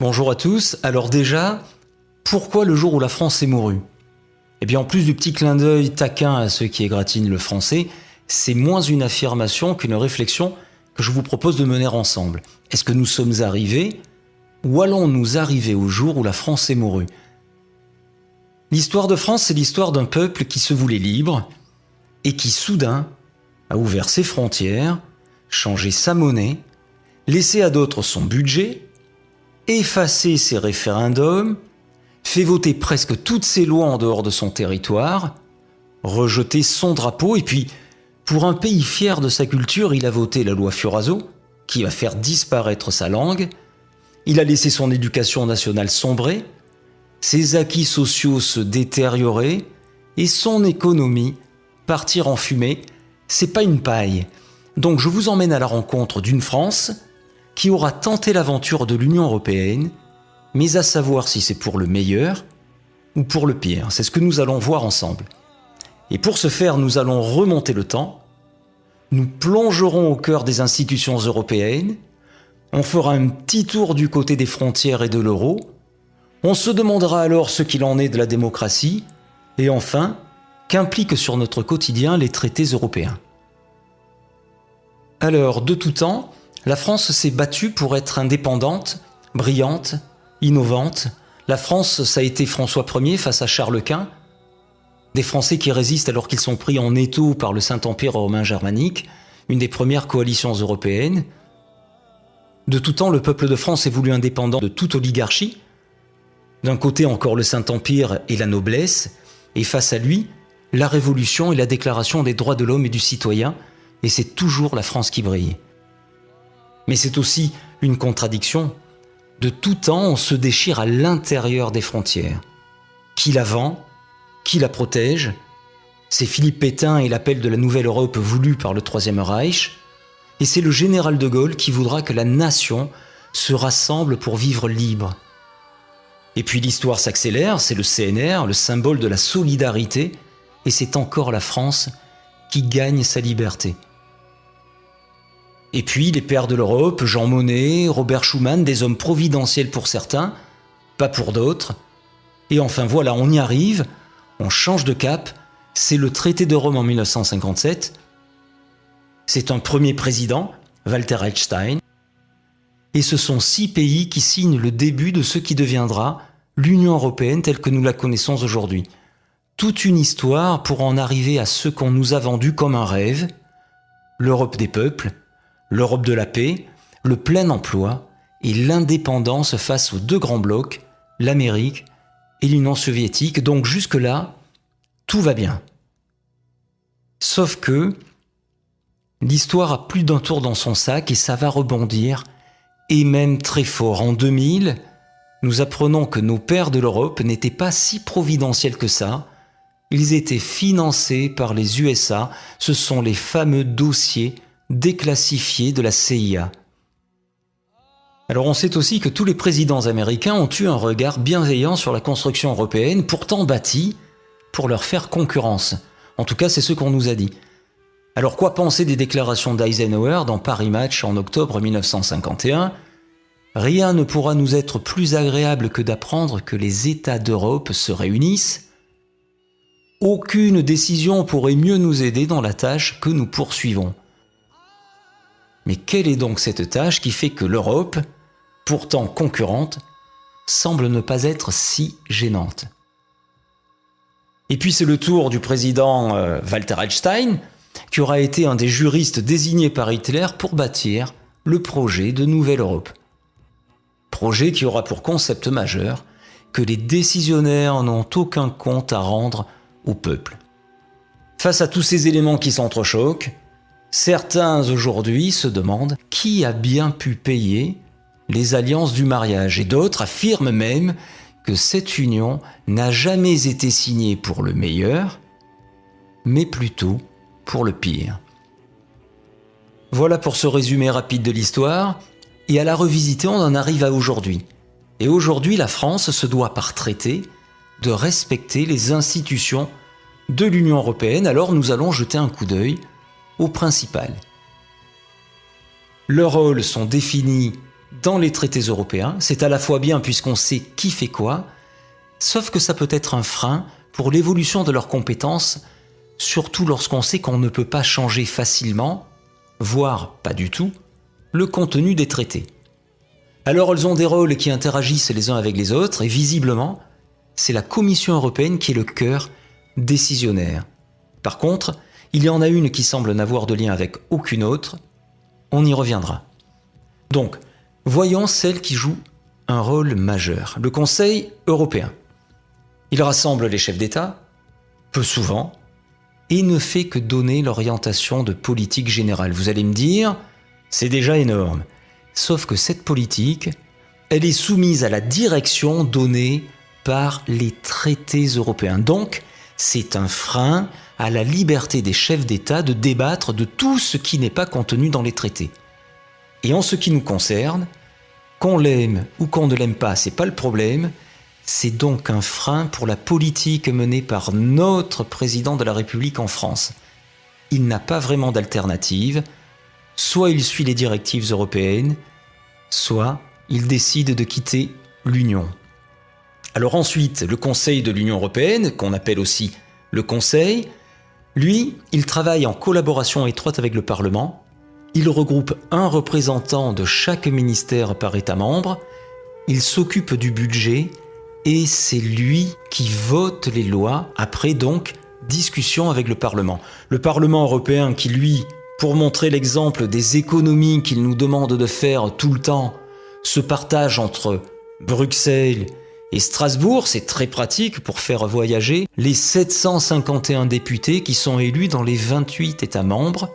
Bonjour à tous. Alors déjà, pourquoi le jour où la France est mourue? Eh bien, en plus du petit clin d'œil taquin à ceux qui égratignent le français, c'est moins une affirmation qu'une réflexion que je vous propose de mener ensemble. Est-ce que nous sommes arrivés ou allons-nous arriver au jour où la France est mourue? L'histoire de France, c'est l'histoire d'un peuple qui se voulait libre et qui soudain a ouvert ses frontières, changé sa monnaie, laissé à d'autres son budget, effacé ses référendums, fait voter presque toutes ses lois en dehors de son territoire, rejeté son drapeau, et puis, pour un pays fier de sa culture, il a voté la loi Furaso, qui va faire disparaître sa langue, il a laissé son éducation nationale sombrer, ses acquis sociaux se détériorer, et son économie partir en fumée. C'est pas une paille. Donc je vous emmène à la rencontre d'une France qui aura tenté l'aventure de l'Union européenne, mais à savoir si c'est pour le meilleur ou pour le pire. C'est ce que nous allons voir ensemble. Et pour ce faire, nous allons remonter le temps, nous plongerons au cœur des institutions européennes, on fera un petit tour du côté des frontières et de l'euro, on se demandera alors ce qu'il en est de la démocratie, et enfin, qu'impliquent sur notre quotidien les traités européens. Alors, de tout temps, la France s'est battue pour être indépendante, brillante, innovante. La France, ça a été François Ier face à Charles Quint, des Français qui résistent alors qu'ils sont pris en étau par le Saint-Empire romain germanique, une des premières coalitions européennes. De tout temps, le peuple de France est voulu indépendant de toute oligarchie. D'un côté encore le Saint-Empire et la noblesse, et face à lui, la Révolution et la Déclaration des droits de l'homme et du citoyen, et c'est toujours la France qui brille. Mais c'est aussi une contradiction. De tout temps, on se déchire à l'intérieur des frontières. Qui la vend? Qui la protège? C'est Philippe Pétain et l'appel de la nouvelle Europe voulu par le Troisième Reich. Et c'est le général de Gaulle qui voudra que la nation se rassemble pour vivre libre. Et puis l'histoire s'accélère, c'est le CNR, le symbole de la solidarité, et c'est encore la France qui gagne sa liberté. Et puis les pères de l'Europe, Jean Monnet, Robert Schuman, des hommes providentiels pour certains, pas pour d'autres. Et enfin voilà, on y arrive, on change de cap, c'est le traité de Rome en 1957. C'est un premier président, Walter Einstein. Et ce sont 6 pays qui signent le début de ce qui deviendra l'Union européenne telle que nous la connaissons aujourd'hui. Toute une histoire pour en arriver à ce qu'on nous a vendu comme un rêve, l'Europe des peuples, l'Europe de la paix, le plein emploi et l'indépendance face aux 2 grands blocs, l'Amérique et l'Union soviétique. Donc jusque-là, tout va bien. Sauf que l'histoire a plus d'un tour dans son sac et ça va rebondir, et même très fort. En 2000, nous apprenons que nos pères de l'Europe n'étaient pas si providentiels que ça. Ils étaient financés par les USA. Ce sont les fameux dossiers déclassifiés de la CIA. Alors on sait aussi que tous les présidents américains ont eu un regard bienveillant sur la construction européenne, pourtant bâtie pour leur faire concurrence. En tout cas, c'est ce qu'on nous a dit. Alors quoi penser des déclarations d'Eisenhower dans Paris Match en octobre 1951 ? Rien ne pourra nous être plus agréable que d'apprendre que les États d'Europe se réunissent. Aucune décision pourrait mieux nous aider dans la tâche que nous poursuivons. Mais quelle est donc cette tâche qui fait que l'Europe, pourtant concurrente, semble ne pas être si gênante? Et puis c'est le tour du président Walter Einstein, qui aura été un des juristes désignés par Hitler pour bâtir le projet de Nouvelle Europe. Projet qui aura pour concept majeur que les décisionnaires n'ont aucun compte à rendre au peuple. Face à tous ces éléments qui s'entrechoquent, certains aujourd'hui se demandent qui a bien pu payer les alliances du mariage, et d'autres affirment même que cette union n'a jamais été signée pour le meilleur, mais plutôt pour le pire. Voilà pour ce résumé rapide de l'histoire, et à la revisiter, on en arrive à aujourd'hui. Et aujourd'hui, la France se doit par traité de respecter les institutions de l'Union européenne, alors nous allons jeter un coup d'œil au principal. Leurs rôles sont définis dans les traités européens. C'est à la fois bien puisqu'on sait qui fait quoi, sauf que ça peut être un frein pour l'évolution de leurs compétences, surtout lorsqu'on sait qu'on ne peut pas changer facilement, voire pas du tout, le contenu des traités. Alors elles ont des rôles qui interagissent les uns avec les autres, et visiblement, c'est la Commission européenne qui est le cœur décisionnaire. Par contre, il y en a une qui semble n'avoir de lien avec aucune autre, on y reviendra. Donc, voyons celle qui joue un rôle majeur, le Conseil européen. Il rassemble les chefs d'État, peu souvent, et ne fait que donner l'orientation de politique générale. Vous allez me dire, c'est déjà énorme. Sauf que cette politique, elle est soumise à la direction donnée par les traités européens. Donc, c'est un frein à la liberté des chefs d'État de débattre de tout ce qui n'est pas contenu dans les traités. Et en ce qui nous concerne, qu'on l'aime ou qu'on ne l'aime pas, c'est pas le problème. C'est donc un frein pour la politique menée par notre président de la République en France. Il n'a pas vraiment d'alternative. Soit il suit les directives européennes, soit il décide de quitter l'Union. Alors ensuite, le Conseil de l'Union européenne, qu'on appelle aussi le Conseil, lui, il travaille en collaboration étroite avec le Parlement. Il regroupe un représentant de chaque ministère par État membre. Il s'occupe du budget et c'est lui qui vote les lois après donc discussion avec le Parlement. Le Parlement européen qui, lui, pour montrer l'exemple des économies qu'il nous demande de faire tout le temps, se partage entre Bruxelles et Strasbourg. C'est très pratique pour faire voyager les 751 députés qui sont élus dans les 28 États membres.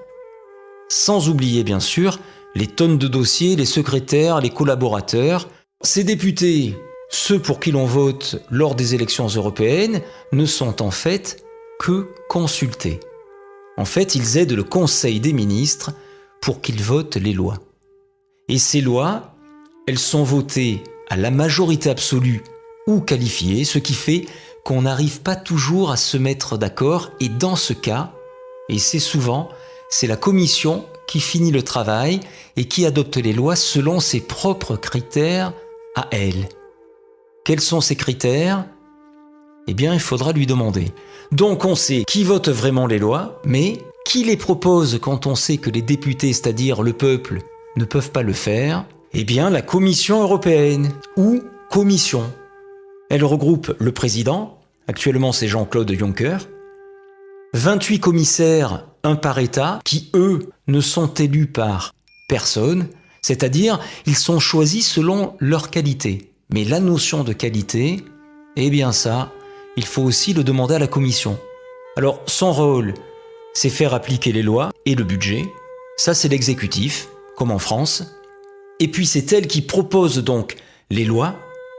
Sans oublier bien sûr les tonnes de dossiers, les secrétaires, les collaborateurs. Ces députés, ceux pour qui l'on vote lors des élections européennes, ne sont en fait que consultés. En fait, ils aident le Conseil des ministres pour qu'il vote les lois. Et ces lois, elles sont votées à la majorité absolue ou qualifiée, ce qui fait qu'on n'arrive pas toujours à se mettre d'accord. Et dans ce cas, et c'est souvent, c'est la Commission qui finit le travail et qui adopte les lois selon ses propres critères à elle. Quels sont ces critères ? Eh bien, il faudra lui demander. Donc on sait qui vote vraiment les lois, mais qui les propose quand on sait que les députés, c'est-à-dire le peuple, ne peuvent pas le faire ? Eh bien, la Commission européenne, ou Commission. Elle regroupe le président, actuellement c'est Jean-Claude Juncker, 28 commissaires, un par État, qui eux ne sont élus par personne, c'est-à-dire ils sont choisis selon leur qualité. Mais la notion de qualité, eh bien ça, il faut aussi le demander à la Commission. Alors son rôle, c'est faire appliquer les lois et le budget. Ça c'est l'exécutif, comme en France. Et puis c'est elle qui propose donc les lois.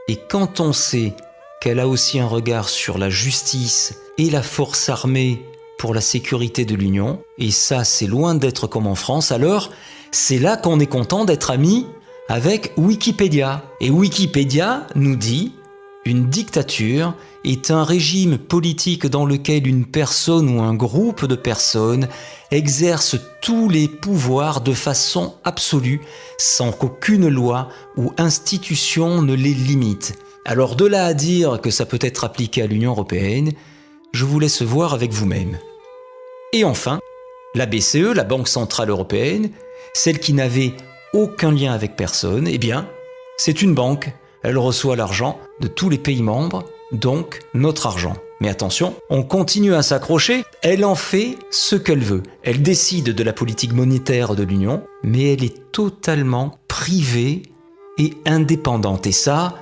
Et quand on sait qu'elle a aussi un regard sur la justice et la force armée pour la sécurité de l'Union, et ça c'est loin d'être comme en France, alors c'est là qu'on est content d'être amis avec Wikipédia. Et Wikipédia nous dit « Une dictature est un régime politique dans lequel une personne ou un groupe de personnes exerce tous les pouvoirs de façon absolue sans qu'aucune loi ou institution ne les limite. » Alors de là à dire que ça peut être appliqué à l'Union européenne, je vous laisse voir avec vous-même. Et enfin, la BCE, la Banque Centrale Européenne, celle qui n'avait aucun lien avec personne, eh bien, c'est une banque. Elle reçoit l'argent de tous les pays membres, donc notre argent. Mais attention, on continue à s'accrocher, elle en fait ce qu'elle veut. Elle décide de la politique monétaire de l'Union, mais elle est totalement privée et indépendante. Et ça,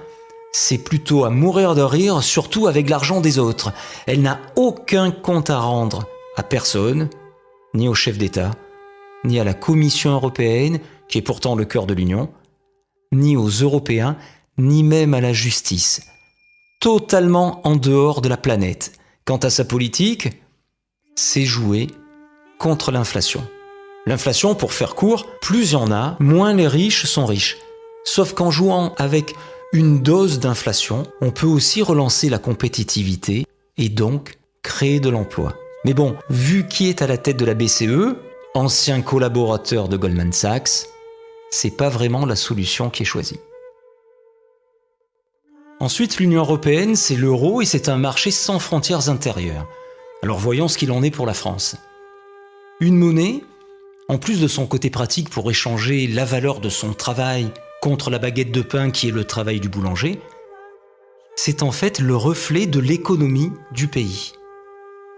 c'est plutôt à mourir de rire, surtout avec l'argent des autres. Elle n'a aucun compte à rendre à personne, ni au chef d'État, ni à la Commission européenne, qui est pourtant le cœur de l'Union, ni aux Européens, ni même à la justice. Totalement en dehors de la planète. Quant à sa politique, c'est jouer contre l'inflation. L'inflation, pour faire court, plus il y en a, moins les riches sont riches. Sauf qu'en jouant avec une dose d'inflation, on peut aussi relancer la compétitivité et donc créer de l'emploi. Mais bon, vu qui est à la tête de la BCE, ancien collaborateur de Goldman Sachs, c'est pas vraiment la solution qui est choisie. Ensuite, l'Union européenne, c'est l'euro et c'est un marché sans frontières intérieures. Alors voyons ce qu'il en est pour la France. Une monnaie, en plus de son côté pratique pour échanger la valeur de son travail contre la baguette de pain qui est le travail du boulanger, c'est en fait le reflet de l'économie du pays.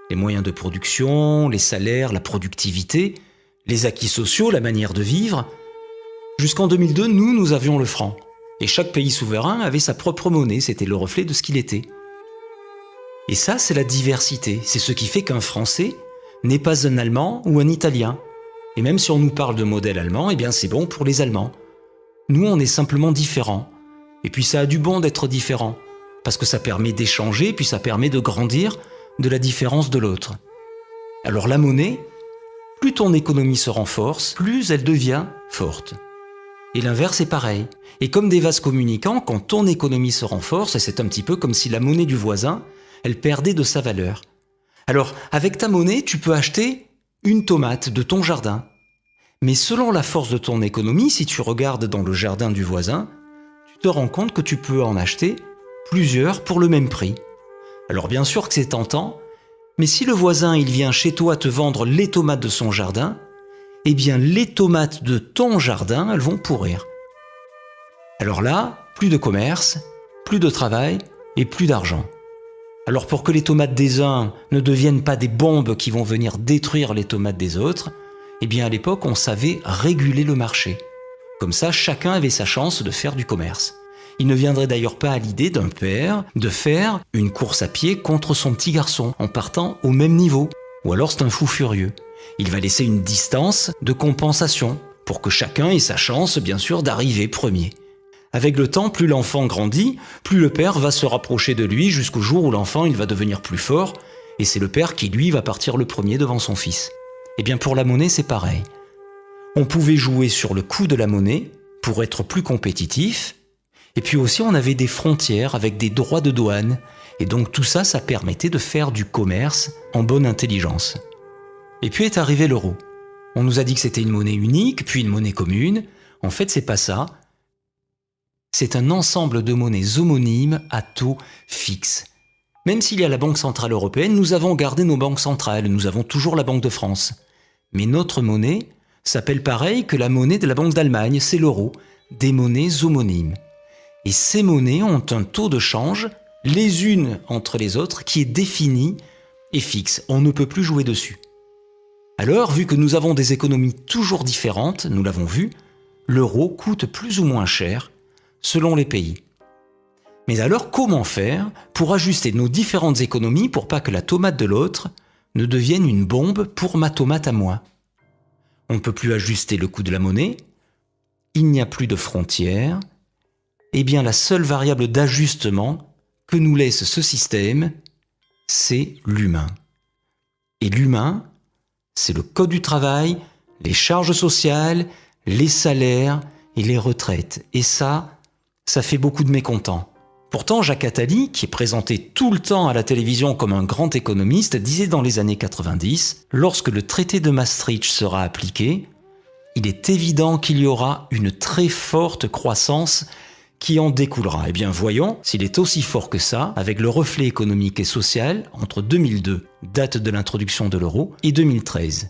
Les moyens de production, les salaires, la productivité, les acquis sociaux, la manière de vivre. Jusqu'en 2002, nous avions le franc. Et chaque pays souverain avait sa propre monnaie, c'était le reflet de ce qu'il était. Et ça, c'est la diversité. C'est ce qui fait qu'un Français n'est pas un Allemand ou un Italien. Et même si on nous parle de modèle allemand, eh bien c'est bon pour les Allemands. Nous, on est simplement différents. Et puis ça a du bon d'être différent, parce que ça permet d'échanger, puis ça permet de grandir de la différence de l'autre. Alors la monnaie, plus ton économie se renforce, plus elle devient forte. Et l'inverse est pareil. Et comme des vases communicants, quand ton économie se renforce, c'est un petit peu comme si la monnaie du voisin, elle perdait de sa valeur. Alors, avec ta monnaie, tu peux acheter une tomate de ton jardin. Mais selon la force de ton économie, si tu regardes dans le jardin du voisin, tu te rends compte que tu peux en acheter plusieurs pour le même prix. Alors bien sûr que c'est tentant, mais si le voisin il vient chez toi te vendre les tomates de son jardin, eh bien les tomates de ton jardin, elles vont pourrir. Alors là, plus de commerce, plus de travail et plus d'argent. Alors pour que les tomates des uns ne deviennent pas des bombes qui vont venir détruire les tomates des autres, eh bien à l'époque on savait réguler le marché. Comme ça, chacun avait sa chance de faire du commerce. Il ne viendrait d'ailleurs pas à l'idée d'un père de faire une course à pied contre son petit garçon en partant au même niveau. Ou alors c'est un fou furieux. Il va laisser une distance de compensation pour que chacun ait sa chance, bien sûr, d'arriver premier. Avec le temps, plus l'enfant grandit, plus le père va se rapprocher de lui jusqu'au jour où l'enfant il va devenir plus fort et c'est le père qui, lui, va partir le premier devant son fils. Et bien pour la monnaie, c'est pareil. On pouvait jouer sur le coût de la monnaie pour être plus compétitif. Et puis aussi, on avait des frontières avec des droits de douane. Et donc tout ça, ça permettait de faire du commerce en bonne intelligence. Et puis est arrivé l'euro. On nous a dit que c'était une monnaie unique, puis une monnaie commune. En fait, c'est pas ça. C'est un ensemble de monnaies homonymes à taux fixe. Même s'il y a la Banque Centrale Européenne, nous avons gardé nos banques centrales. Nous avons toujours la Banque de France. Mais notre monnaie s'appelle pareil que la monnaie de la Banque d'Allemagne, c'est l'euro. Des monnaies homonymes. Et ces monnaies ont un taux de change, les unes entre les autres, qui est défini et fixe. On ne peut plus jouer dessus. Alors, vu que nous avons des économies toujours différentes, nous l'avons vu, l'euro coûte plus ou moins cher selon les pays. Mais alors, comment faire pour ajuster nos différentes économies pour pas que la tomate de l'autre ne devienne une bombe pour ma tomate à moi? On ne peut plus ajuster le coût de la monnaie, il n'y a plus de frontières. Eh bien, la seule variable d'ajustement que nous laisse ce système, c'est l'humain. Et l'humain, c'est le code du travail, les charges sociales, les salaires et les retraites. Et ça fait beaucoup de mécontents. Pourtant, Jacques Attali, qui est présenté tout le temps à la télévision comme un grand économiste, disait dans les années 90, lorsque le traité de Maastricht sera appliqué, il est évident qu'il y aura une très forte croissance qui en découlera. Eh bien, voyons s'il est aussi fort que ça avec le reflet économique et social entre 2002, date de l'introduction de l'euro, et 2013.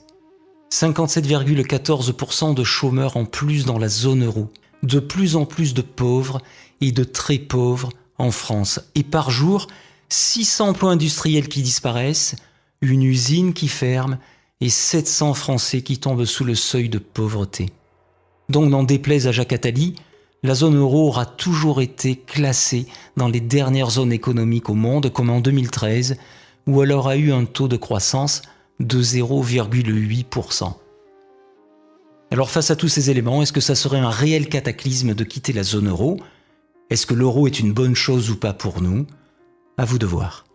57,14% de chômeurs en plus dans la zone euro, de plus en plus de pauvres et de très pauvres en France. Et par jour, 600 emplois industriels qui disparaissent, une usine qui ferme et 700 Français qui tombent sous le seuil de pauvreté. Donc, n'en déplaise à Jacques Attali, la zone euro aura toujours été classée dans les dernières zones économiques au monde, comme en 2013, où elle aura eu un taux de croissance de 0,8%. Alors face à tous ces éléments, est-ce que ça serait un réel cataclysme de quitter la zone euro? Est-ce que l'euro est une bonne chose ou pas pour nous? À vous de voir.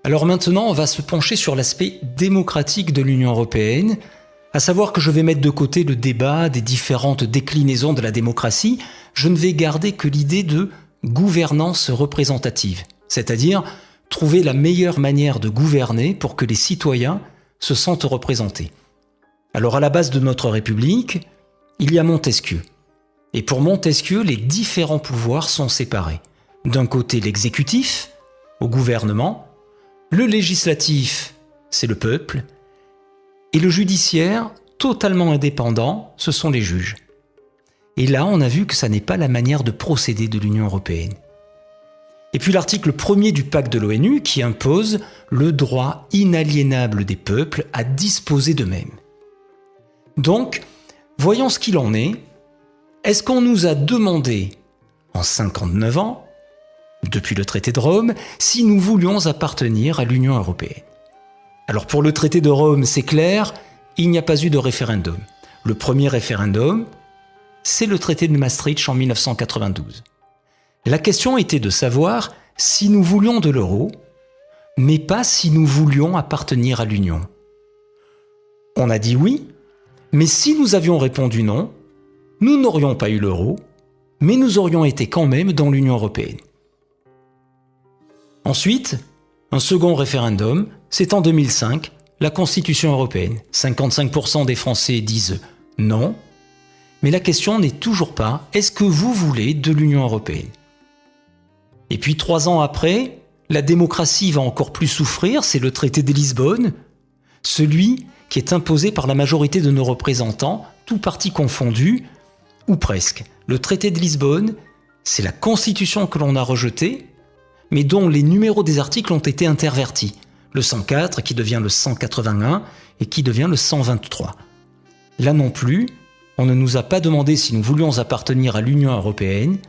Alors maintenant, on va se pencher sur l'aspect démocratique de l'Union européenne, à savoir que je vais mettre de côté le débat des différentes déclinaisons de la démocratie, je ne vais garder que l'idée de gouvernance représentative, c'est-à-dire trouver la meilleure manière de gouverner pour que les citoyens se sentent représentés. Alors à la base de notre République, il y a Montesquieu. Et pour Montesquieu, les différents pouvoirs sont séparés. D'un côté, l'exécutif, au gouvernement, le législatif, c'est le peuple, et le judiciaire, totalement indépendant, ce sont les juges. Et là, on a vu que ça n'est pas la manière de procéder de l'Union européenne. Et puis l'article 1er du pacte de l'ONU qui impose le droit inaliénable des peuples à disposer d'eux-mêmes. Donc, voyons ce qu'il en est. Est-ce qu'on nous a demandé, en 59 ans, depuis le traité de Rome, si nous voulions appartenir à l'Union européenne? Alors pour le traité de Rome, c'est clair, il n'y a pas eu de référendum. Le premier référendum, c'est le traité de Maastricht en 1992. La question était de savoir si nous voulions de l'euro, mais pas si nous voulions appartenir à l'Union. On a dit oui, mais si nous avions répondu non, nous n'aurions pas eu l'euro, mais nous aurions été quand même dans l'Union européenne. Ensuite, un second référendum, c'est en 2005, la Constitution européenne. 55% des Français disent non, mais la question n'est toujours pas « est-ce que vous voulez de l'Union européenne ?» Et puis 3 ans après, la démocratie va encore plus souffrir, c'est le traité de Lisbonne, celui qui est imposé par la majorité de nos représentants, tous partis confondus, ou presque. Le traité de Lisbonne, c'est la Constitution que l'on a rejetée, mais dont les numéros des articles ont été intervertis. Le 104 qui devient le 181 et qui devient le 123. Là non plus, on ne nous a pas demandé si nous voulions appartenir à l'Union européenne.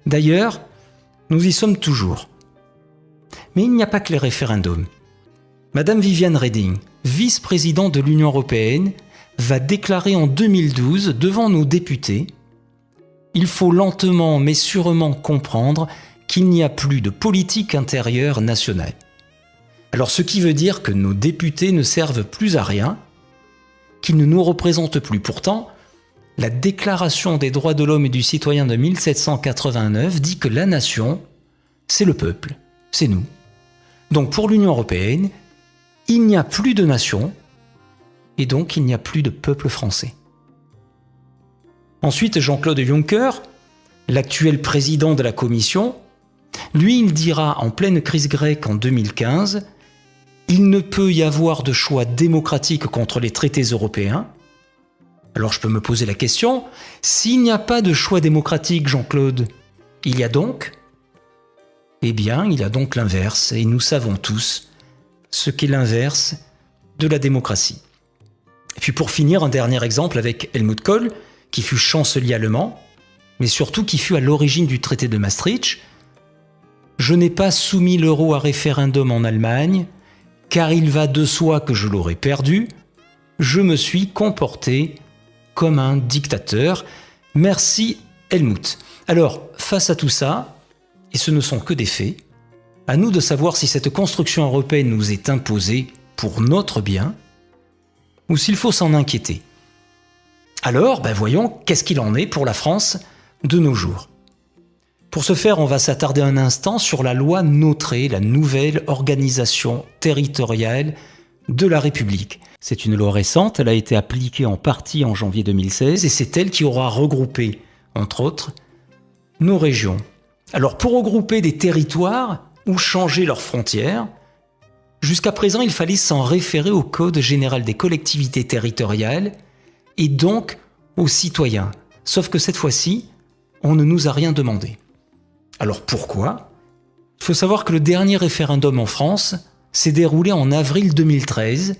D'ailleurs, nous y sommes toujours. Mais il n'y a pas que les référendums. Madame Viviane Reding, vice-présidente de l'Union européenne, va déclarer en 2012 devant nos députés « Il faut lentement mais sûrement comprendre qu'il n'y a plus de politique intérieure nationale. » Alors ce qui veut dire que nos députés ne servent plus à rien, qu'ils ne nous représentent plus. Pourtant, la Déclaration des droits de l'homme et du citoyen de 1789 dit que la nation, c'est le peuple, c'est nous. Donc pour l'Union européenne, il n'y a plus de nation et donc il n'y a plus de peuple français. Ensuite, Jean-Claude Juncker, l'actuel président de la Commission, lui, il dira en pleine crise grecque en 2015 « Il ne peut y avoir de choix démocratique contre les traités européens ». Alors je peux me poser la question, s'il n'y a pas de choix démocratique, Jean-Claude, il y a donc ? Eh bien, il y a donc l'inverse, et nous savons tous ce qu'est l'inverse de la démocratie. Et puis pour finir, un dernier exemple avec Helmut Kohl, qui fut chancelier allemand, mais surtout qui fut à l'origine du traité de Maastricht. « Je n'ai pas soumis l'euro à référendum en Allemagne, car il va de soi que je l'aurais perdu. Je me suis comporté comme un dictateur. Merci Helmut. » Alors, face à tout ça, et ce ne sont que des faits, à nous de savoir si cette construction européenne nous est imposée pour notre bien, ou s'il faut s'en inquiéter. Alors, voyons qu'est-ce qu'il en est pour la France de nos jours. Pour ce faire, on va s'attarder un instant sur la loi Notré, la nouvelle organisation territoriale de la République. C'est une loi récente, elle a été appliquée en partie en janvier 2016 et c'est elle qui aura regroupé, entre autres, nos régions. Alors pour regrouper des territoires ou changer leurs frontières, jusqu'à présent il fallait s'en référer au Code général des collectivités territoriales et donc aux citoyens. Sauf que cette fois-ci, on ne nous a rien demandé. Alors pourquoi ? Il faut savoir que le dernier référendum en France s'est déroulé en avril 2013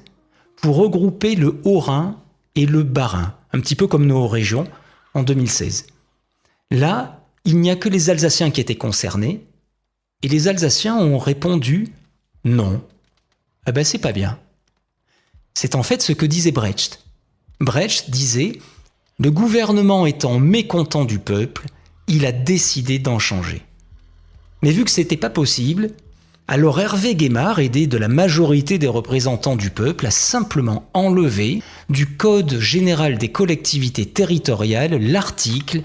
pour regrouper le Haut-Rhin et le Bas-Rhin, un petit peu comme nos régions en 2016. Là, il n'y a que les Alsaciens qui étaient concernés et les Alsaciens ont répondu non. Ah ben c'est pas bien. C'est en fait ce que disait Brecht. Brecht disait « Le gouvernement étant mécontent du peuple, il a décidé d'en changer. » Mais vu que c'était pas possible, alors Hervé Guémard, aidé de la majorité des représentants du peuple, a simplement enlevé du Code général des collectivités territoriales l'article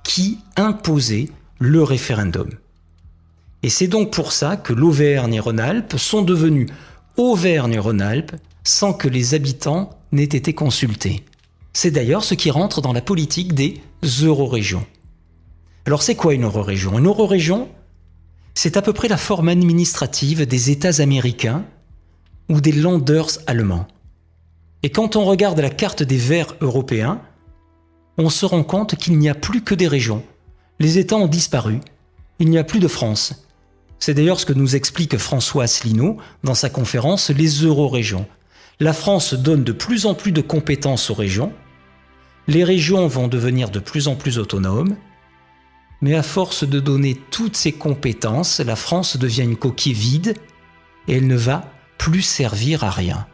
qui imposait le référendum. Et c'est donc pour ça que l'Auvergne et Rhône-Alpes sont devenus Auvergne-Rhône-Alpes sans que les habitants n'aient été consultés. C'est d'ailleurs ce qui rentre dans la politique des eurorégions. Alors c'est quoi une eurorégion? Une eurorégion, c'est à peu près la forme administrative des États américains ou des Länders allemands. Et quand on regarde la carte des verts européens, on se rend compte qu'il n'y a plus que des régions. Les États ont disparu. Il n'y a plus de France. C'est d'ailleurs ce que nous explique François Asselineau dans sa conférence « Les eurorégions ». La France donne de plus en plus de compétences aux régions. Les régions vont devenir de plus en plus autonomes. Mais à force de donner toutes ces compétences, la France devient une coquille vide et elle ne va plus servir à rien.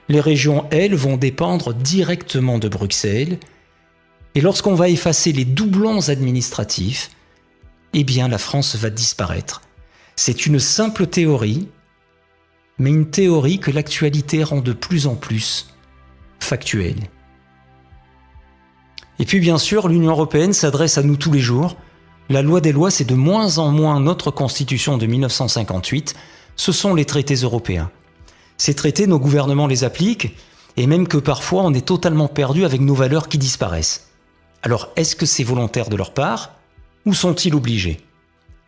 Les régions, elles, vont dépendre directement de Bruxelles. Et lorsqu'on va effacer les doublons administratifs, eh bien la France va disparaître. C'est une simple théorie, mais une théorie que l'actualité rend de plus en plus factuelle. Et puis bien sûr, l'Union européenne s'adresse à nous tous les jours. La loi des lois, c'est de moins en moins notre Constitution de 1958, ce sont les traités européens. Ces traités, nos gouvernements les appliquent, et même que parfois on est totalement perdu avec nos valeurs qui disparaissent. Alors, est-ce que c'est volontaire de leur part, ou sont-ils obligés?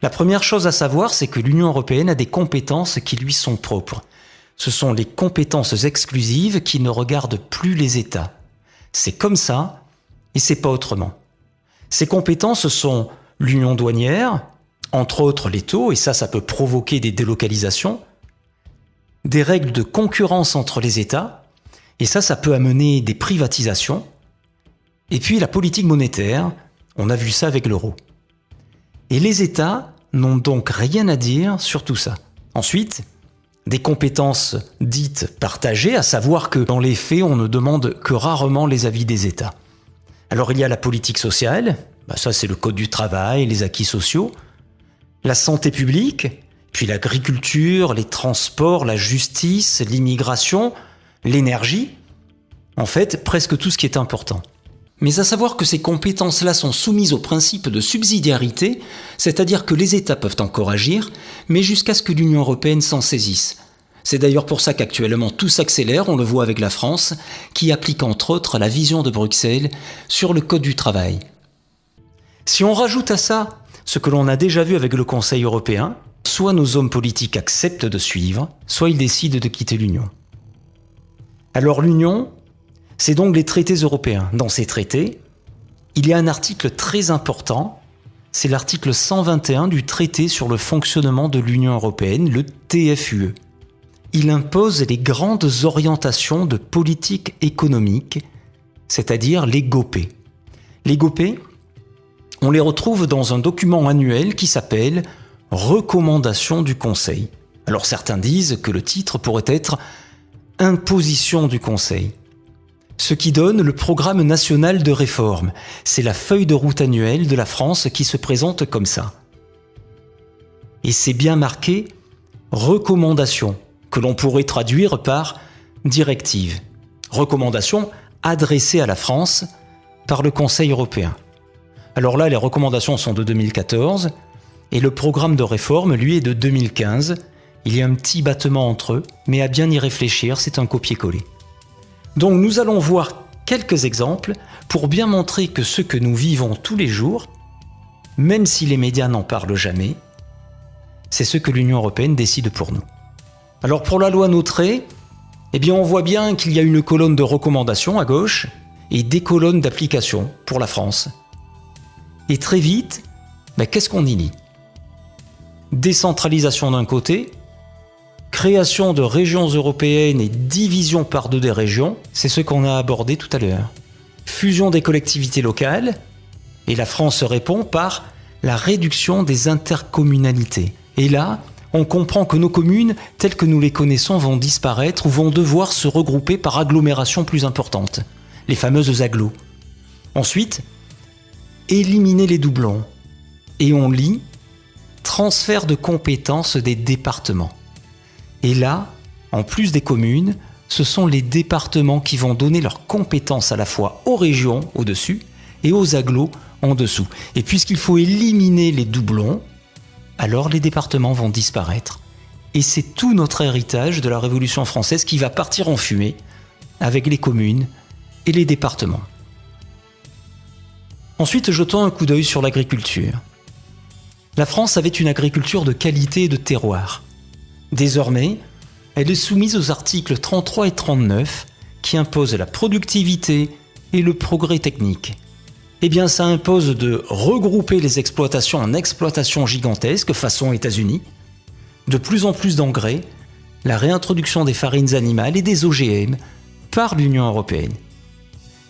La première chose à savoir, c'est que l'Union européenne a des compétences qui lui sont propres. Ce sont les compétences exclusives qui ne regardent plus les États. C'est comme ça, et c'est pas autrement. Ces compétences sont l'union douanière, entre autres les taux, et ça peut provoquer des délocalisations, des règles de concurrence entre les États, et ça peut amener des privatisations, et puis la politique monétaire, on a vu ça avec l'euro. Et les États n'ont donc rien à dire sur tout ça. Ensuite, des compétences dites partagées, à savoir que dans les faits, on ne demande que rarement les avis des États. Alors il y a la politique sociale, ça c'est le code du travail, les acquis sociaux, la santé publique, puis l'agriculture, les transports, la justice, l'immigration, l'énergie, en fait presque tout ce qui est important. Mais à savoir que ces compétences-là sont soumises au principe de subsidiarité, c'est-à-dire que les États peuvent encore agir, mais jusqu'à ce que l'Union européenne s'en saisisse. C'est d'ailleurs pour ça qu'actuellement tout s'accélère, on le voit avec la France, qui applique entre autres la vision de Bruxelles sur le Code du travail. Si on rajoute à ça ce que l'on a déjà vu avec le Conseil européen, soit nos hommes politiques acceptent de suivre, soit ils décident de quitter l'Union. Alors l'Union, c'est donc les traités européens. Dans ces traités, il y a un article très important, c'est l'article 121 du traité sur le fonctionnement de l'Union européenne, le TFUE. Il impose les grandes orientations de politique économique, c'est-à-dire les GOPE. Les GOPE, on les retrouve dans un document annuel qui s'appelle « Recommandations du Conseil ». Alors certains disent que le titre pourrait être « Imposition du Conseil ». Ce qui donne le programme national de réforme. C'est la feuille de route annuelle de la France qui se présente comme ça. Et c'est bien marqué « Recommandation », que l'on pourrait traduire par « directive ». Recommandation adressée à la France par le Conseil européen. Alors là, les recommandations sont de 2014 et le programme de réforme, lui, est de 2015. Il y a un petit battement entre eux, mais à bien y réfléchir, c'est un copier-coller. Donc nous allons voir quelques exemples pour bien montrer que ce que nous vivons tous les jours, même si les médias n'en parlent jamais, c'est ce que l'Union européenne décide pour nous. Alors pour la loi Notré, on voit bien qu'il y a une colonne de recommandations à gauche et des colonnes d'application pour la France. Et très vite, qu'est-ce qu'on y lit? Décentralisation d'un côté, création de régions européennes et division par deux des régions, c'est ce qu'on a abordé tout à l'heure. Fusion des collectivités locales, et la France répond par la réduction des intercommunalités. Et là, on comprend que nos communes, telles que nous les connaissons, vont disparaître ou vont devoir se regrouper par agglomérations plus importantes, les fameuses agglos. Ensuite, éliminer les doublons. Et on lit transfert de compétences des départements. Et là, en plus des communes, ce sont les départements qui vont donner leurs compétences à la fois aux régions au-dessus et aux agglos en dessous. Et puisqu'il faut éliminer les doublons, alors les départements vont disparaître. Et c'est tout notre héritage de la Révolution française qui va partir en fumée avec les communes et les départements. Ensuite, jetons un coup d'œil sur l'agriculture. La France avait une agriculture de qualité et de terroir. Désormais, elle est soumise aux articles 33 et 39 qui imposent la productivité et le progrès technique. Eh bien, ça impose de regrouper les exploitations en exploitations gigantesques façon États-Unis, de plus en plus d'engrais, la réintroduction des farines animales et des OGM par l'Union européenne.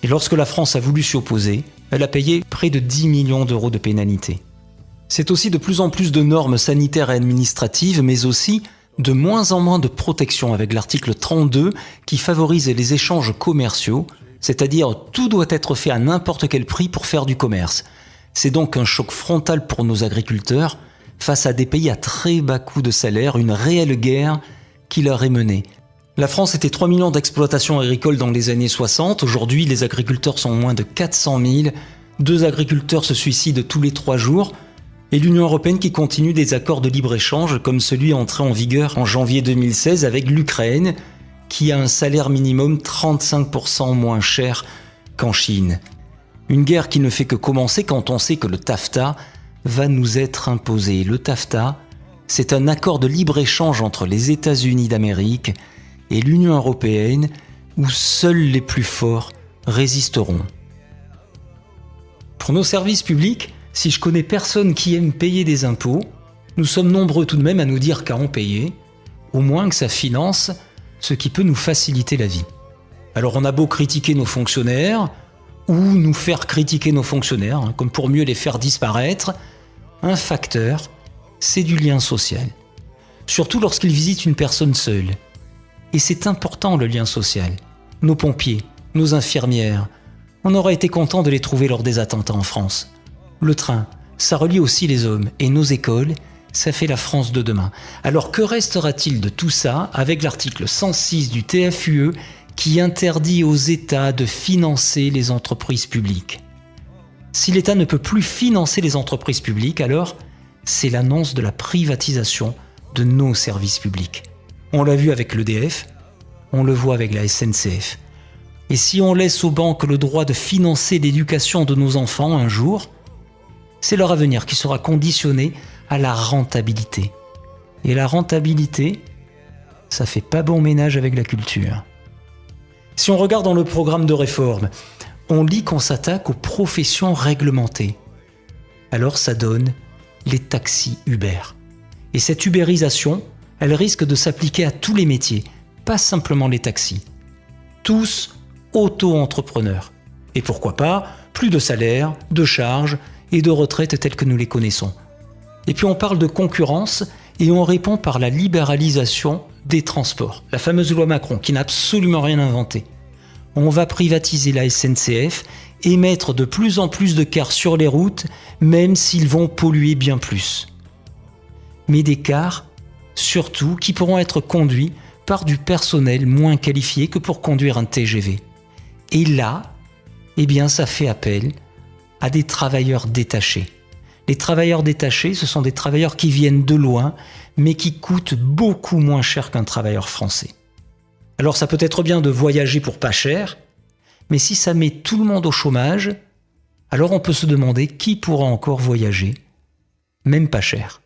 Et lorsque la France a voulu s'y opposer, elle a payé près de 10 millions d'euros de pénalités. C'est aussi de plus en plus de normes sanitaires et administratives, mais aussi de moins en moins de protection avec l'article 32 qui favorise les échanges commerciaux, c'est-à-dire tout doit être fait à n'importe quel prix pour faire du commerce. C'est donc un choc frontal pour nos agriculteurs face à des pays à très bas coût de salaire, une réelle guerre qui leur est menée. La France était 3 millions d'exploitations agricoles dans les années 60. Aujourd'hui, les agriculteurs sont moins de 400 000. 2 agriculteurs se suicident tous les 3 jours. Et l'Union européenne qui continue des accords de libre-échange comme celui entré en vigueur en janvier 2016 avec l'Ukraine, qui a un salaire minimum 35% moins cher qu'en Chine. Une guerre qui ne fait que commencer quand on sait que le TAFTA va nous être imposé. Le TAFTA, c'est un accord de libre-échange entre les États-Unis d'Amérique et l'Union européenne où seuls les plus forts résisteront. Pour nos services publics, si je connais personne qui aime payer des impôts, nous sommes nombreux tout de même à nous dire qu'à en payer, au moins que ça finance ce qui peut nous faciliter la vie. Alors on a beau critiquer nos fonctionnaires, ou nous faire critiquer nos fonctionnaires, comme pour mieux les faire disparaître, un facteur, c'est du lien social. Surtout lorsqu'ils visitent une personne seule. Et c'est important le lien social. Nos pompiers, nos infirmières, on aurait été content de les trouver lors des attentats en France. Le train, ça relie aussi les hommes, et nos écoles, ça fait la France de demain. Alors que restera-t-il de tout ça avec l'article 106 du TFUE qui interdit aux États de financer les entreprises publiques? Si l'État ne peut plus financer les entreprises publiques, alors c'est l'annonce de la privatisation de nos services publics. On l'a vu avec l'EDF, on le voit avec la SNCF. Et si on laisse aux banques le droit de financer l'éducation de nos enfants un jour, c'est leur avenir qui sera conditionné à la rentabilité. Et la rentabilité, ça fait pas bon ménage avec la culture. Si on regarde dans le programme de réforme, on lit qu'on s'attaque aux professions réglementées. Alors ça donne les taxis Uber. Et cette ubérisation, elle risque de s'appliquer à tous les métiers, pas simplement les taxis. Tous auto-entrepreneurs. Et pourquoi pas, plus de salaire, de charges et de retraites telles que nous les connaissons. Et puis on parle de concurrence et on répond par la libéralisation des transports. La fameuse loi Macron qui n'a absolument rien inventé. On va privatiser la SNCF et mettre de plus en plus de cars sur les routes, même s'ils vont polluer bien plus. Mais des cars, surtout, qui pourront être conduits par du personnel moins qualifié que pour conduire un TGV. Et là, eh bien, ça fait appel à des travailleurs détachés. Les travailleurs détachés, ce sont des travailleurs qui viennent de loin, mais qui coûtent beaucoup moins cher qu'un travailleur français. Alors ça peut être bien de voyager pour pas cher, mais si ça met tout le monde au chômage, alors on peut se demander qui pourra encore voyager, même pas cher.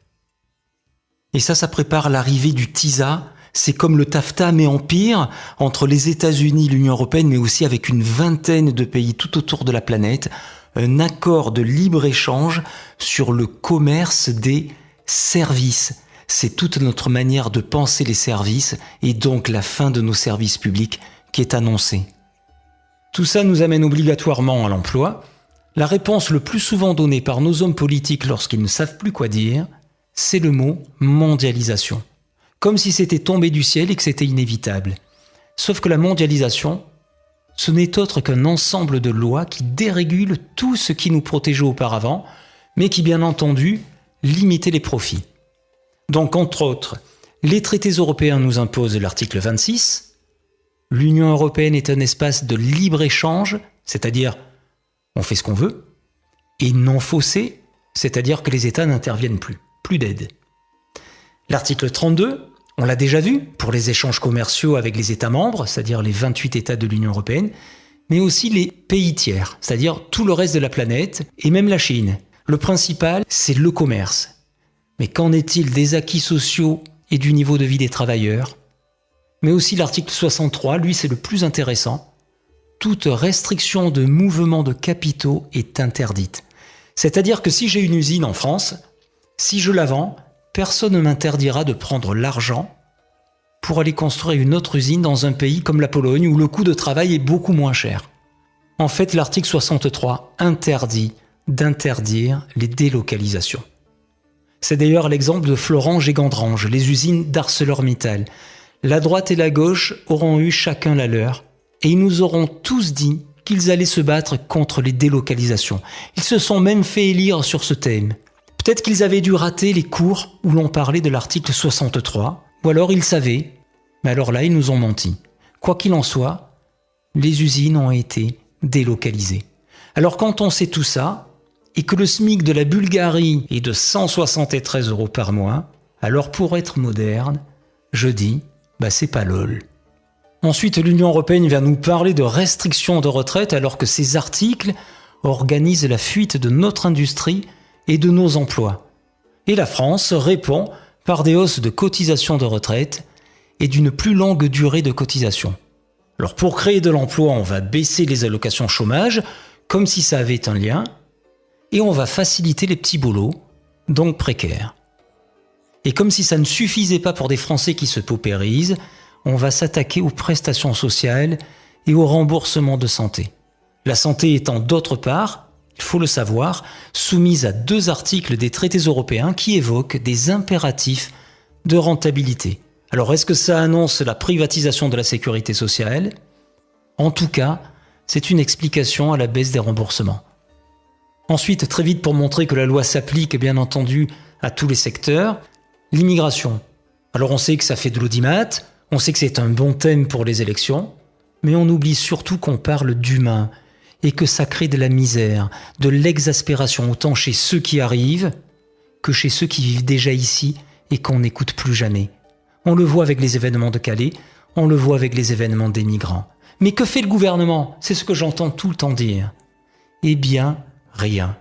Et ça prépare l'arrivée du TISA. C'est comme le TAFTA, mais en pire, entre les États-Unis, l'Union européenne, mais aussi avec une vingtaine de pays tout autour de la planète, un accord de libre-échange sur le commerce des services. C'est toute notre manière de penser les services et donc la fin de nos services publics qui est annoncée. Tout ça nous amène obligatoirement à l'emploi. La réponse le plus souvent donnée par nos hommes politiques lorsqu'ils ne savent plus quoi dire, c'est le mot mondialisation. Comme si c'était tombé du ciel et que c'était inévitable. Sauf que la mondialisation, ce n'est autre qu'un ensemble de lois qui dérégulent tout ce qui nous protégeait auparavant, mais qui, bien entendu, limitaient les profits. Donc, entre autres, les traités européens nous imposent l'article 26. L'Union européenne est un espace de libre-échange, c'est-à-dire on fait ce qu'on veut, et non faussé, c'est-à-dire que les États n'interviennent plus d'aide. L'article 32, on l'a déjà vu, pour les échanges commerciaux avec les États membres, c'est-à-dire les 28 États de l'Union européenne, mais aussi les pays tiers, c'est-à-dire tout le reste de la planète, et même la Chine. Le principal, c'est le commerce. Mais qu'en est-il des acquis sociaux et du niveau de vie des travailleurs ? Mais aussi l'article 63, lui c'est le plus intéressant. Toute restriction de mouvement de capitaux est interdite. C'est-à-dire que si j'ai une usine en France, si je la vends, personne ne m'interdira de prendre l'argent pour aller construire une autre usine dans un pays comme la Pologne où le coût de travail est beaucoup moins cher. En fait, l'article 63 interdit d'interdire les délocalisations. C'est d'ailleurs l'exemple de Florange et Gandrange, les usines d'ArcelorMittal. La droite et la gauche auront eu chacun la leur, et ils nous auront tous dit qu'ils allaient se battre contre les délocalisations. Ils se sont même fait élire sur ce thème. Peut-être qu'ils avaient dû rater les cours où l'on parlait de l'article 63, ou alors ils savaient, mais alors là ils nous ont menti. Quoi qu'il en soit, les usines ont été délocalisées. Alors quand on sait tout ça, et que le SMIC de la Bulgarie est de 173 € par mois, alors pour être moderne, je dis, c'est pas lol. Ensuite, l'Union européenne vient nous parler de restrictions de retraite alors que ces articles organisent la fuite de notre industrie et de nos emplois. Et la France répond par des hausses de cotisations de retraite et d'une plus longue durée de cotisation. Alors pour créer de l'emploi, on va baisser les allocations chômage, comme si ça avait un lien, et on va faciliter les petits boulots, donc précaires. Et comme si ça ne suffisait pas pour des Français qui se paupérisent, on va s'attaquer aux prestations sociales et au remboursement de santé. La santé étant d'autre part, il faut le savoir, soumise à 2 articles des traités européens qui évoquent des impératifs de rentabilité. Alors est-ce que ça annonce la privatisation de la sécurité sociale ? En tout cas, c'est une explication à la baisse des remboursements. Ensuite, très vite pour montrer que la loi s'applique bien entendu à tous les secteurs, l'immigration. Alors on sait que ça fait de l'audimat, on sait que c'est un bon thème pour les élections, mais on oublie surtout qu'on parle d'humain et que ça crée de la misère, de l'exaspération autant chez ceux qui arrivent que chez ceux qui vivent déjà ici et qu'on n'écoute plus jamais. On le voit avec les événements de Calais, on le voit avec les événements des migrants. Mais que fait le gouvernement ? C'est ce que j'entends tout le temps dire. Eh bien, rien.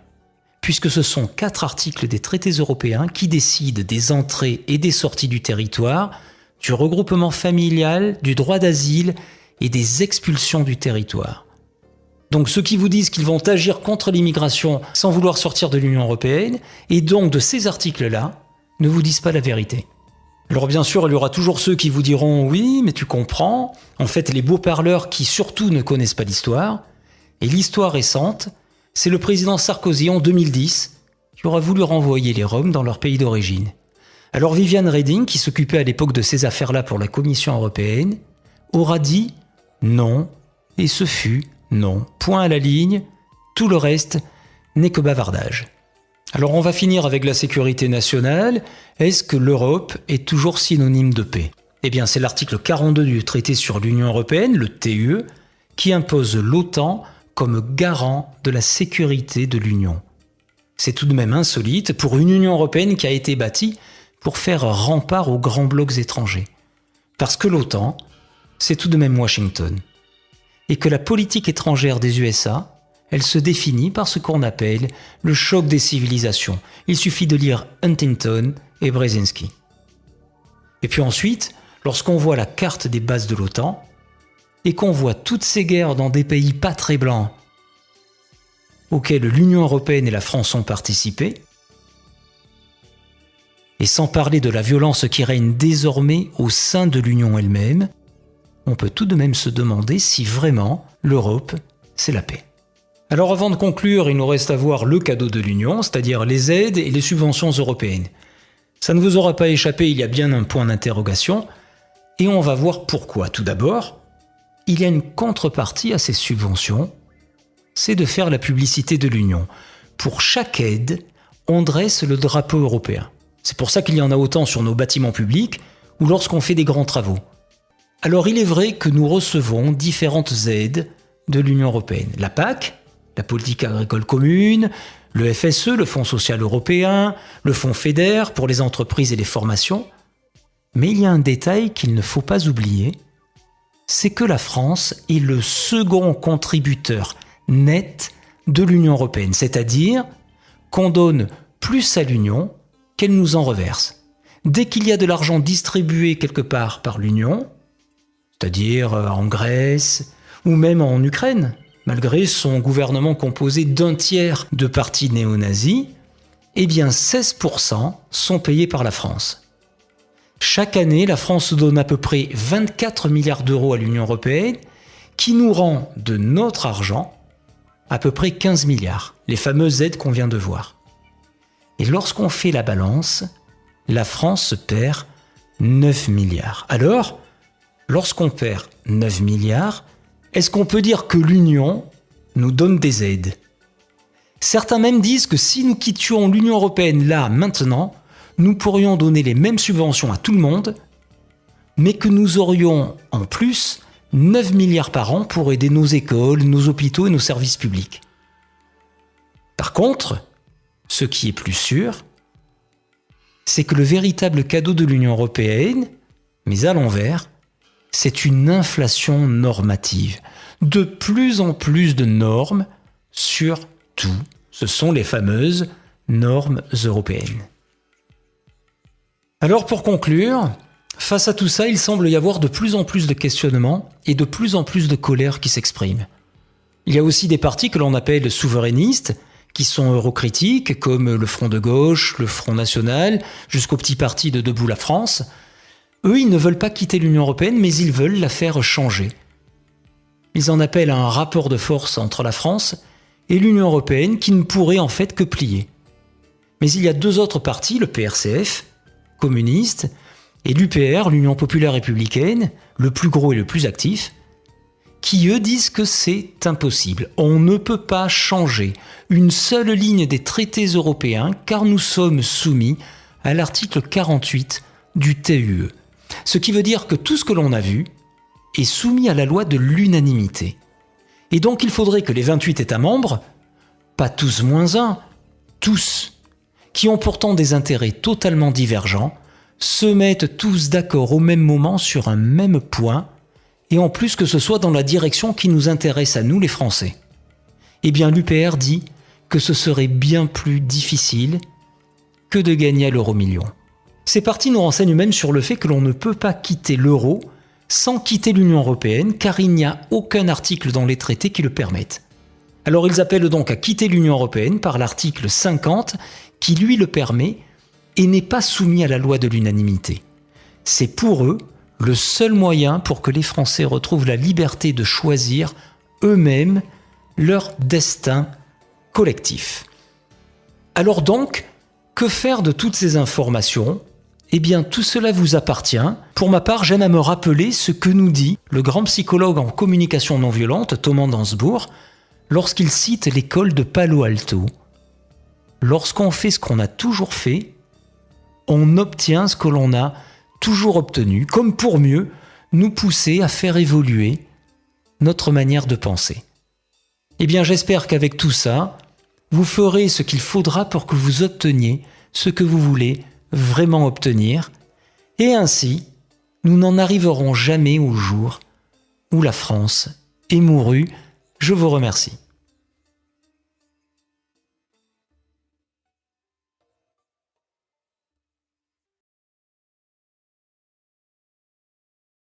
Puisque ce sont 4 articles des traités européens qui décident des entrées et des sorties du territoire, du regroupement familial, du droit d'asile et des expulsions du territoire. Donc ceux qui vous disent qu'ils vont agir contre l'immigration sans vouloir sortir de l'Union européenne, et donc de ces articles-là, ne vous disent pas la vérité. Alors bien sûr, il y aura toujours ceux qui vous diront « oui, mais tu comprends », en fait les beaux parleurs qui surtout ne connaissent pas l'histoire, et l'histoire récente, c'est le président Sarkozy en 2010 qui aura voulu renvoyer les Roms dans leur pays d'origine. Alors Viviane Reding, qui s'occupait à l'époque de ces affaires-là pour la Commission européenne, aura dit non, et ce fut non. Point à la ligne, tout le reste n'est que bavardage. Alors on va finir avec la sécurité nationale. Est-ce que l'Europe est toujours synonyme de paix ? Eh bien c'est l'article 42 du traité sur l'Union européenne, le TUE, qui impose l'OTAN comme garant de la sécurité de l'Union. C'est tout de même insolite pour une Union européenne qui a été bâtie pour faire rempart aux grands blocs étrangers. Parce que l'OTAN, c'est tout de même Washington. Et que la politique étrangère des USA, elle se définit par ce qu'on appelle le choc des civilisations. Il suffit de lire Huntington et Brzezinski. Et puis ensuite, lorsqu'on voit la carte des bases de l'OTAN, et qu'on voit toutes ces guerres dans des pays pas très blancs, auxquels l'Union européenne et la France ont participé, et sans parler de la violence qui règne désormais au sein de l'Union elle-même, on peut tout de même se demander si vraiment l'Europe, c'est la paix. Alors avant de conclure, il nous reste à voir le cadeau de l'Union, c'est-à-dire les aides et les subventions européennes. Ça ne vous aura pas échappé, il y a bien un point d'interrogation, et on va voir pourquoi. Tout d'abord, il y a une contrepartie à ces subventions, c'est de faire la publicité de l'Union. Pour chaque aide, on dresse le drapeau européen. C'est pour ça qu'il y en a autant sur nos bâtiments publics ou lorsqu'on fait des grands travaux. Alors il est vrai que nous recevons différentes aides de l'Union européenne. La PAC, la politique agricole commune, le FSE, le Fonds social européen, le Fonds FEDER pour les entreprises et les formations. Mais il y a un détail qu'il ne faut pas oublier, c'est que la France est le second contributeur net de l'Union européenne, c'est-à-dire qu'on donne plus à l'Union qu'elle nous en reverse. Dès qu'il y a de l'argent distribué quelque part par l'Union, c'est-à-dire en Grèce ou même en Ukraine, malgré son gouvernement composé d'un tiers de partis néo-nazis, eh bien 16% sont payés par la France. Chaque année, la France donne à peu près 24 milliards d'euros à l'Union européenne, qui nous rend de notre argent à peu près 15 milliards, les fameuses aides qu'on vient de voir. Et lorsqu'on fait la balance, la France perd 9 milliards. Alors, lorsqu'on perd 9 milliards, est-ce qu'on peut dire que l'Union nous donne des aides ? Certains même disent que si nous quittions l'Union européenne là, maintenant, nous pourrions donner les mêmes subventions à tout le monde, mais que nous aurions en plus 9 milliards par an pour aider nos écoles, nos hôpitaux et nos services publics. Par contre, ce qui est plus sûr, c'est que le véritable cadeau de l'Union européenne, mais à l'envers, c'est une inflation normative. De plus en plus de normes sur tout. Ce sont les fameuses normes européennes. Alors pour conclure, face à tout ça, il semble y avoir de plus en plus de questionnements et de plus en plus de colère qui s'expriment. Il y a aussi des partis que l'on appelle souverainistes, qui sont eurocritiques, comme le Front de gauche, le Front national, jusqu'au petit parti de Debout la France. Eux, ils ne veulent pas quitter l'Union européenne, mais ils veulent la faire changer. Ils en appellent à un rapport de force entre la France et l'Union européenne qui ne pourrait en fait que plier. Mais il y a deux autres partis, le PRCF, communiste, et l'UPR, l'Union populaire républicaine, le plus gros et le plus actif, qui eux disent que c'est impossible. On ne peut pas changer une seule ligne des traités européens car nous sommes soumis à l'article 48 du TUE. Ce qui veut dire que tout ce que l'on a vu est soumis à la loi de l'unanimité. Et donc il faudrait que les 28 États membres, pas tous moins un, tous, qui ont pourtant des intérêts totalement divergents, se mettent tous d'accord au même moment sur un même point, et en plus que ce soit dans la direction qui nous intéresse à nous les Français. Eh bien l'UPR dit que ce serait bien plus difficile que de gagner à l'euro-million. Ces partis nous renseignent même sur le fait que l'on ne peut pas quitter l'euro sans quitter l'Union européenne, car il n'y a aucun article dans les traités qui le permettent. Alors ils appellent donc à quitter l'Union européenne par l'article 50, qui lui le permet et n'est pas soumis à la loi de l'unanimité. C'est pour eux le seul moyen pour que les Français retrouvent la liberté de choisir eux-mêmes leur destin collectif. Alors donc, que faire de toutes ces informations ? Eh bien, tout cela vous appartient. Pour ma part, j'aime à me rappeler ce que nous dit le grand psychologue en communication non violente, Thomas Dansbourg, lorsqu'il cite l'école de Palo Alto. Lorsqu'on fait ce qu'on a toujours fait, on obtient ce que l'on a toujours obtenu, comme pour mieux nous pousser à faire évoluer notre manière de penser. Eh bien, j'espère qu'avec tout ça, vous ferez ce qu'il faudra pour que vous obteniez ce que vous voulez vraiment obtenir, et ainsi, nous n'en arriverons jamais au jour où la France est mourue. Je vous remercie.